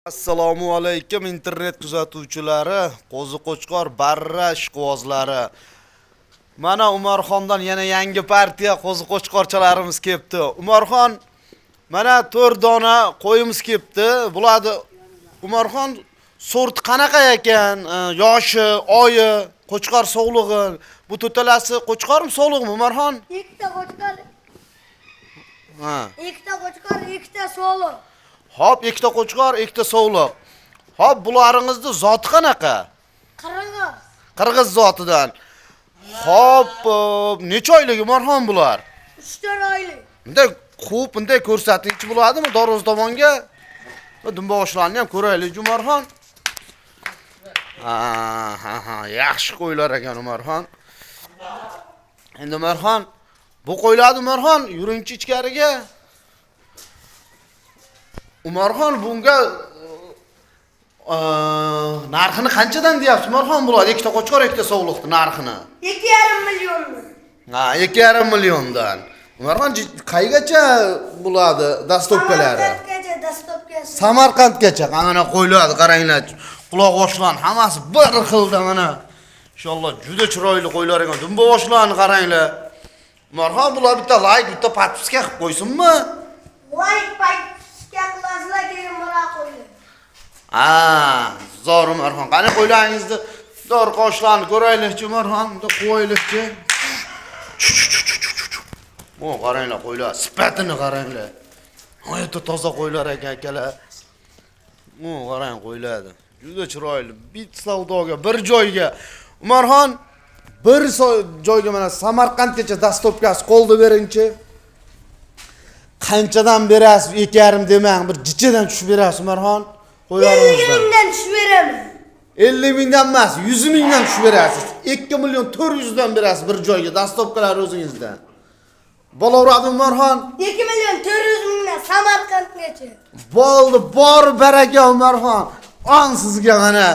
Assalomu alaykum internet kuzatuvchilari, qo'zi-qo'chqor, barra ishqibozlari. Mana Umarxondan yana yangi partiya qo'zi-qo'chqorchalarimiz kelibdi. Umarxon, mana 4 dona qo'yimiz kelibdi. Bularni Umarxon sort qanaqa ekan? Yoshi, oyi, qo'chqor sog'lig'i, bu to'talasi qo'chqormi, sog'lig'imi Umarxon? Ikkita qo'chqor. Ha. Ikkita qo'chqor, ikkita sog'liq. Hop, ikkita qo'chqor, ikkita sog'liq. Hop, bularingizni zoti qanaqa? Qirg'iz. Qirg'iz zotidan. Hop, necha oylik Umarxon bular? 3-4 oylik. Bunday xo'p, bunday ko'rsatingchi bo'ladimi Doroz tomonga? Dumboshlarni ham ko'raylik Umarxon. Ha, yaxshi qo'ylar ekan Umarxon. Endi Umarxon, bu qo'ylarni Umarxon, yuringchi ichkariga. Umarxon bunga narxini qanchadan deyapsiz Umarxon bular? Ikkita qo'chqor, ikkita sog'liqni narxini. 2,5 million. Ha, 2,5 milliondan. Umarxon qaygacha bo'ladi dastopkalari? Samarqandgacha dastopkasi. Samarqandgacha. Mana qo'yiladi, qaranglar. Quloq boshlarni hammasi bir xilda mana. Inshaalloh juda chiroyli qo'ylar ekan. Dumba boshlarni qaranglar. Umarxon bular bitta like, bitta podpiska qilib qo'ysinmi? Like paytga qilasizlar keyin bora qo'ying. Zo'r Umarxon. Qani qo'ylaringizni dor qoshlarni ko'raylikchi Umarxon, bitta qo'yaylikchi. O, qaranglar qo'ylar, sifatini qaranglar. Hayotda toza qo'ylar ekan akalar. O, qarang qo'ylardi. Juda chiroyli. Bit savdoga, bir joyga. Umarxon, bir joyga mana Samarqandgacha dastopkasi qo'lda beringchi. Qanchadan berasiz? 2,5 demang, bir jichidan tushib berasiz Umarxon. 50 mingdan tushib beraman. 50 mingdan emas, 100 mingdan tushib berasiz. 2 million 400 dan berasiz bir joyga dastopkalar o'zingizdan. Bo'laveradi Umarxon. 2 million 400 mingdan Samarqandgacha. Bo'ldi, bor baraka Umarxon. On sizga mana.